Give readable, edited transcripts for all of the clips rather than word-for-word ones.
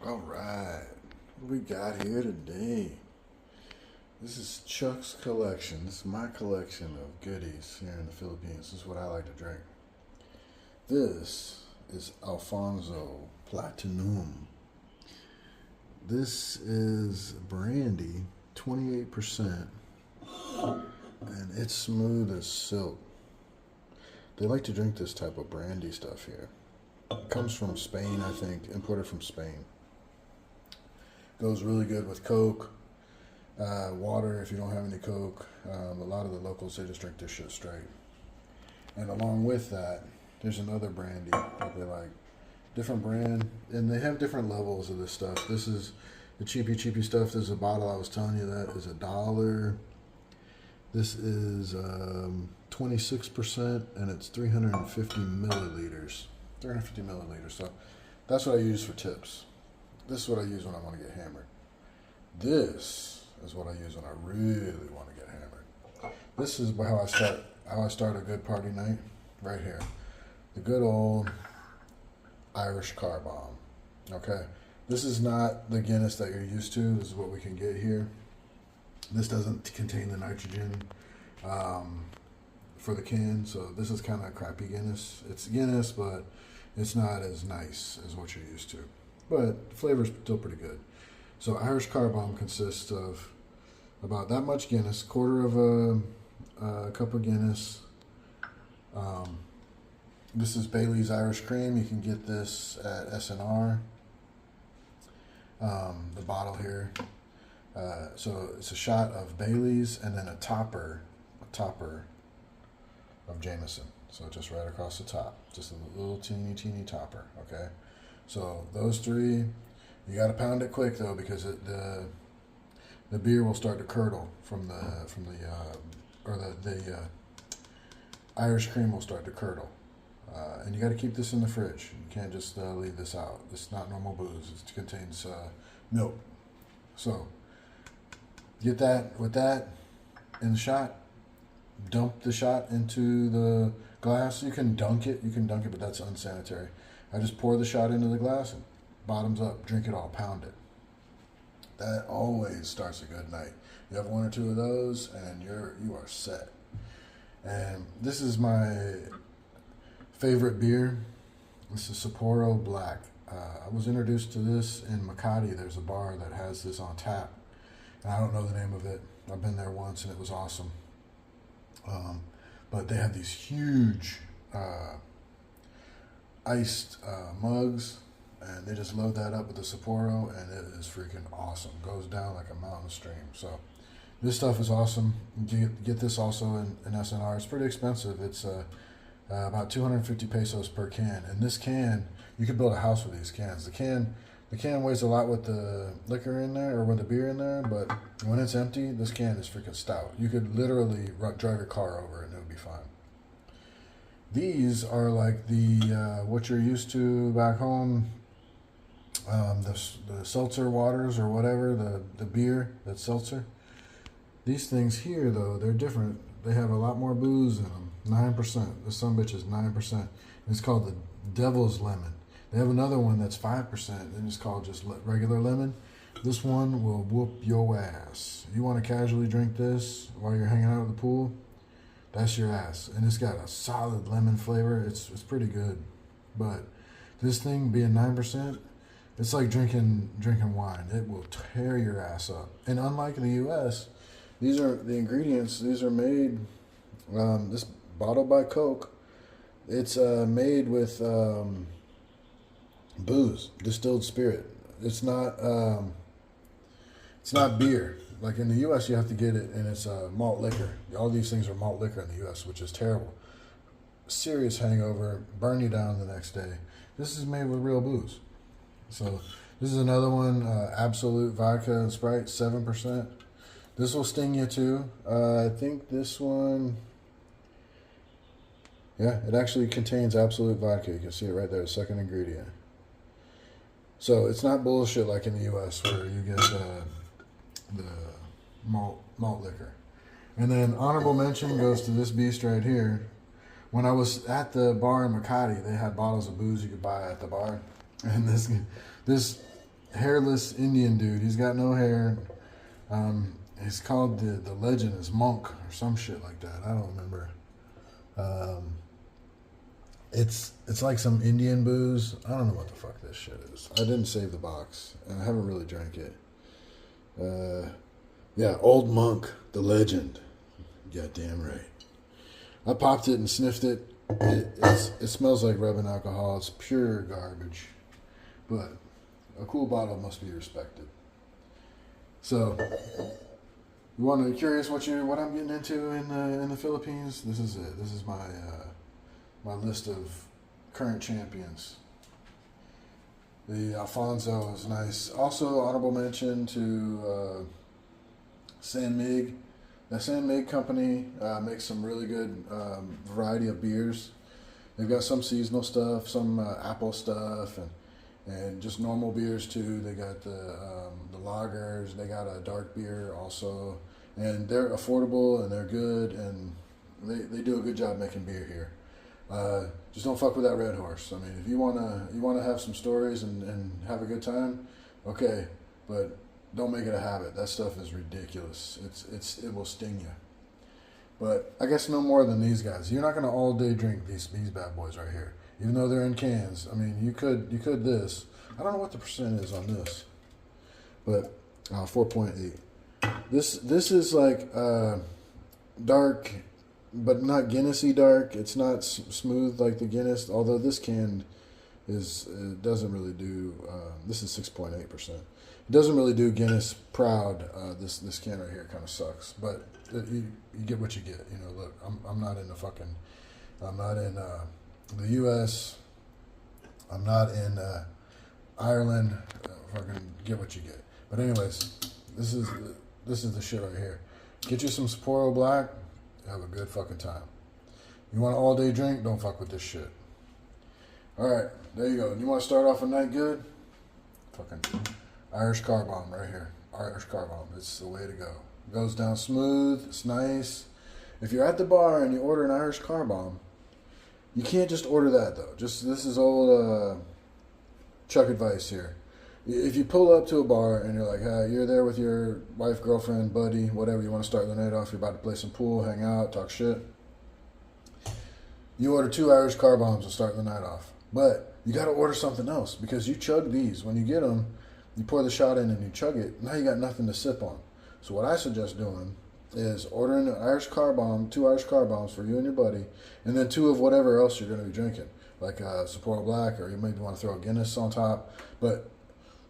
All right, what we got here today? This is Chuck's collection. This is my collection of goodies here in the Philippines. This is what I like to drink. This is Alfonso Platinum. This is brandy, 28%, and it's smooth as silk. They like to drink this type of brandy stuff here. It comes from Spain, I think, imported from Spain. Goes really good with Coke, water if you don't have any Coke. A lot of the locals, they just drink this shit straight. And along with that, there's another brandy that they like. Different brand, and they have different levels of this stuff. This is the cheapy stuff. There's a bottle I was telling you that is $1. This is 26%, and it's 350 milliliters. 350 milliliters. So that's what I use for tips. This is what I use when I want to get hammered. This is what I use when I really want to get hammered. This is how I start a good party night. Right here. The good old Irish car bomb. Okay. This is not the Guinness that you're used to. This is what we can get here. This doesn't contain the nitrogen for the can, so this is kind of crappy Guinness. It's Guinness, but it's not as nice as what you're used to. But the flavor's still pretty good. So Irish car bomb consists of about that much Guinness, quarter of a cup of Guinness. This is Bailey's Irish Cream. You can get this at S&R. The bottle here. So it's a shot of Bailey's and then a topper of Jameson. So just right across the top, just a little teeny topper. Okay. So those three, you got to pound it quick though, because the beer will start to curdle from the Irish cream will start to curdle, and you got to keep this in the fridge. You can't just leave this out. This is not normal booze. It contains milk. So get that with that in the shot. Dump the shot into the glass. You can dunk it, but that's unsanitary. I just pour the shot into the glass and bottoms up, drink it all, pound it. That always starts a good night. You have one or two of those and you are set. And this is my favorite beer. This is Sapporo Black. I was introduced to this in Makati. There's a bar that has this on tap. And I don't know the name of it. I've been there once and it was awesome. But they have these huge iced mugs, and they just load that up with the Sapporo, and it is freaking awesome. Goes down like a mountain stream. So this stuff is awesome. Get this also in S&R. It's pretty expensive. It's about 250 pesos per can. And this can, you could build a house with these cans. The can weighs a lot with the liquor in there, or with the beer in there, but when it's empty, this can is freaking stout. You could literally drive your car over it and it would be fine. These are like the what you're used to back home, the seltzer waters or whatever, the beer that's seltzer. These things here, though, they're different. They have a lot more booze in them, 9%. This sumbitch is 9%. It's called the Devil's Lemon. They have another one that's 5%, and it's called just regular lemon. This one will whoop your ass. You want to casually drink this while you're hanging out at the pool? That's your ass. And it's got a solid lemon flavor. It's pretty good. But this thing being 9%, it's like drinking wine. It will tear your ass up. And unlike in the U.S., these are the ingredients. These are made, this bottle by Coke, it's made with booze, distilled spirit. It's not beer. Like in the U.S., you have to get it, and it's malt liquor. All these things are malt liquor in the U.S., which is terrible. Serious hangover, burn you down the next day. This is made with real booze. So this is another one, Absolute Vodka and Sprite, 7%. This will sting you too. I think this one, yeah, it actually contains Absolute Vodka. You can see it right there, second ingredient. So it's not bullshit like in the U.S. where you get the malt liquor. And then honorable mention goes to this beast right here. When I was at the bar in Makati, they had bottles of booze you could buy at the bar. And this hairless Indian dude. He's got no hair. He's called the legend is Monk or some shit like that. I don't remember. Um, it's like some Indian booze. I don't know what the fuck this shit is. I didn't save the box, and I haven't really drank it. Yeah, Old Monk, the legend. Goddamn right. I popped it and sniffed it. It smells like rubbing alcohol. It's pure garbage, but a cool bottle must be respected. So, you want to curious what I'm getting into in the Philippines? This is it. This is my my list of current champions. The Alfonso is nice. Also, honorable mention to San Mig. The San Mig company makes some really good variety of beers. They've got some seasonal stuff, some apple stuff, and just normal beers too. They got the lagers. They got a dark beer also, and they're affordable and they're good, and they do a good job making beer here. Just don't fuck with that Red Horse. I mean, if you wanna have some stories and have a good time, okay, but don't make it a habit. That stuff is ridiculous. It will sting you. But I guess no more than these guys. You're not gonna all day drink these bad boys right here, even though they're in cans. I mean, you could this. I don't know what the percent is on this, but 4.8. This is like dark, but not Guinnessy dark. It's not smooth like the Guinness. Although this can doesn't really do. This is 6.8%. It doesn't really do Guinness proud. This can right here kind of sucks, but you get what you get. You know, look, I'm not in I'm not in the U.S. I'm not in Ireland. Fucking get what you get. But anyways, this is the shit right here. Get you some Sapporo Black. Have a good fucking time. You want an all day drink? Don't fuck with this shit. All right, there you go. You want to start off a night good? Fucking Irish Car Bomb right here. Irish Car Bomb. It's the way to go. It goes down smooth. It's nice. If you're at the bar and you order an Irish Car Bomb, you can't just order that though. This is old Chuck advice here. If you pull up to a bar and you're like, you're there with your wife, girlfriend, buddy, whatever, you want to start the night off, you're about to play some pool, hang out, talk shit. You order 2 Irish Car Bombs and start the night off. But you got to order something else because you chug these. When you get them, you pour the shot in and you chug it. Now you got nothing to sip on. So what I suggest doing is ordering an Irish Car Bomb, 2 Irish Car Bombs for you and your buddy, and then 2 of whatever else you're going to be drinking, like Sapporo Black, or you maybe want to throw a Guinness on top. But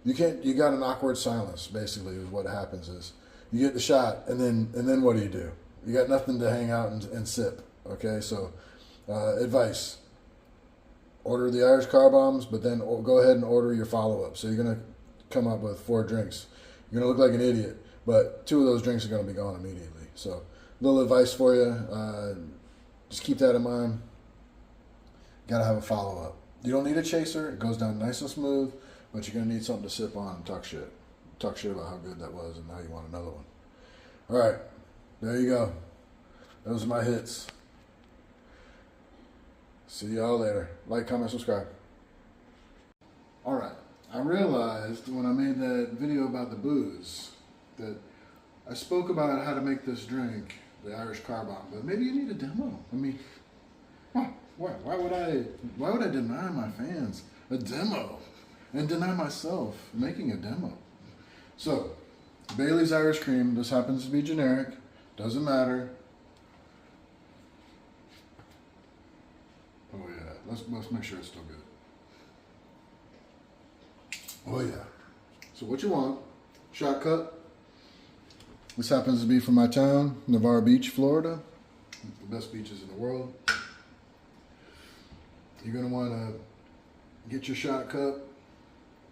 you got an awkward silence, basically, is what happens is. You get the shot, and then what do? You got nothing to hang out and sip, okay? So, advice. Order the Irish Car Bombs, but then go ahead and order your follow-up. So you're going to come up with 4 drinks. You're going to look like an idiot, but 2 of those drinks are going to be gone immediately. So, little advice for you. Just keep that in mind. Got to have a follow-up. You don't need a chaser. It goes down nice and smooth. But you're going to need something to sip on and talk shit. Talk shit about how good that was and how you want another one. All right. There you go. Those are my hits. See y'all later. Like, comment, subscribe. All right. I realized when I made that video about the booze that I spoke about how to make this drink, the Irish Car Bomb, but maybe you need a demo. I mean, why would I deny my fans a demo? And deny myself making a demo. So, Bailey's Irish Cream. This happens to be generic. Doesn't matter. Oh yeah, let's make sure it's still good. Oh yeah. So what you want? Shot cup. This happens to be from my town, Navarre Beach, Florida. The best beaches in the world. You're gonna want to get your shot cup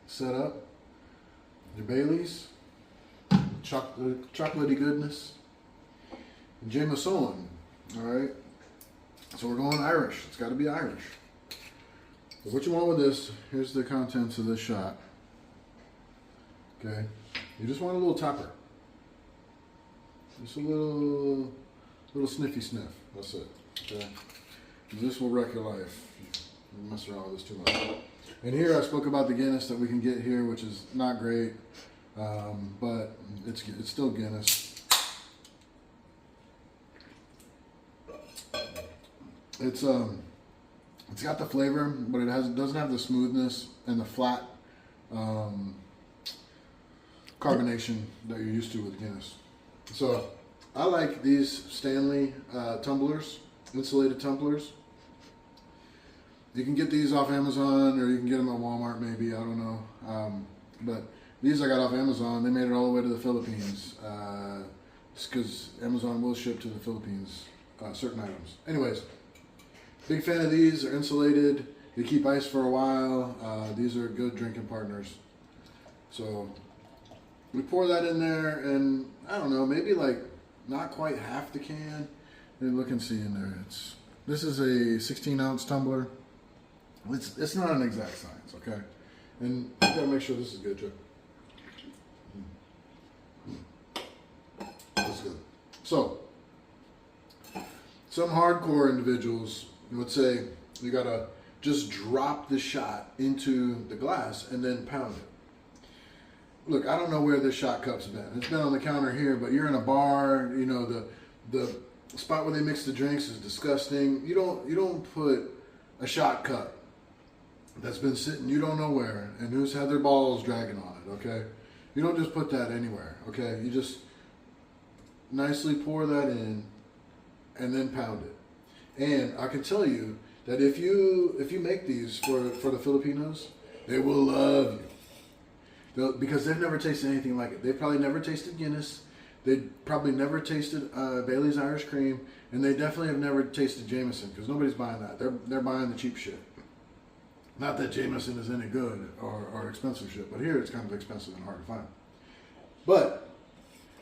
set up, your Baileys, chocolatey goodness, and Jameson. All right. So we're going Irish. It's got to be Irish. So what you want with this? Here's the contents of this shot. Okay. You just want a little topper. Just a little sniffy sniff. That's it. Okay. This will wreck your life. You mess around with this too much. And here I spoke about the Guinness that we can get here, which is not great, but it's still Guinness. It's got the flavor, but it doesn't have the smoothness and the flat carbonation that you're used to with Guinness. So I like these Stanley tumblers, insulated tumblers. You can get these off Amazon, or you can get them at Walmart maybe, I don't know. But these I got off Amazon. They made it all the way to the Philippines, just because Amazon will ship to the Philippines certain items. Anyways, big fan of these. They're insulated. They keep ice for a while. These are good drinking partners. So we pour that in there, and I don't know, maybe like not quite half the can. And look and see in there. This is a 16-ounce tumbler. It's not an exact science, okay? And you gotta make sure this is good, too. That's good. So, some hardcore individuals would say you gotta just drop the shot into the glass and then pound it. Look, I don't know where this shot cup's been. It's been on the counter here, but you're in a bar. You know, the spot where they mix the drinks is disgusting. You don't put a shot cup that's been sitting you don't know where and who's had their balls dragging on it, okay? You don't just put that anywhere, okay? You just nicely pour that in and then pound it. And I can tell you that if you make these for the Filipinos, they will love you. Because they've never tasted anything like it. They've probably never tasted Guinness. They probably never tasted Bailey's Irish Cream, and they definitely have never tasted Jameson, because nobody's buying that. They're buying the cheap shit. Not that Jameson is any good or expensive shit, but here it's kind of expensive and hard to find. But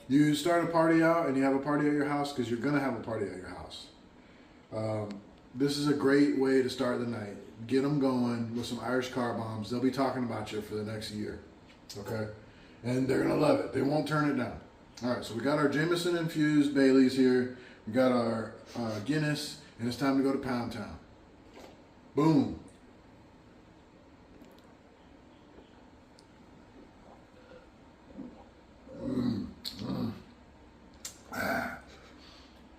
you start a party out and you have a party at your house, because you're going to have a party at your house. This is a great way to start the night. Get them going with some Irish car bombs. They'll be talking about you for the next year. Okay? And they're going to love it. They won't turn it down. All right, so we got our Jameson infused Baileys here. We got our Guinness, and it's time to go to Pound Town. Boom.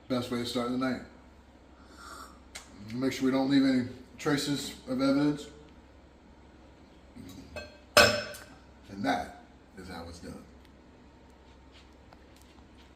Best way to start the night. Make sure we don't leave any traces of evidence. And that is how it's done.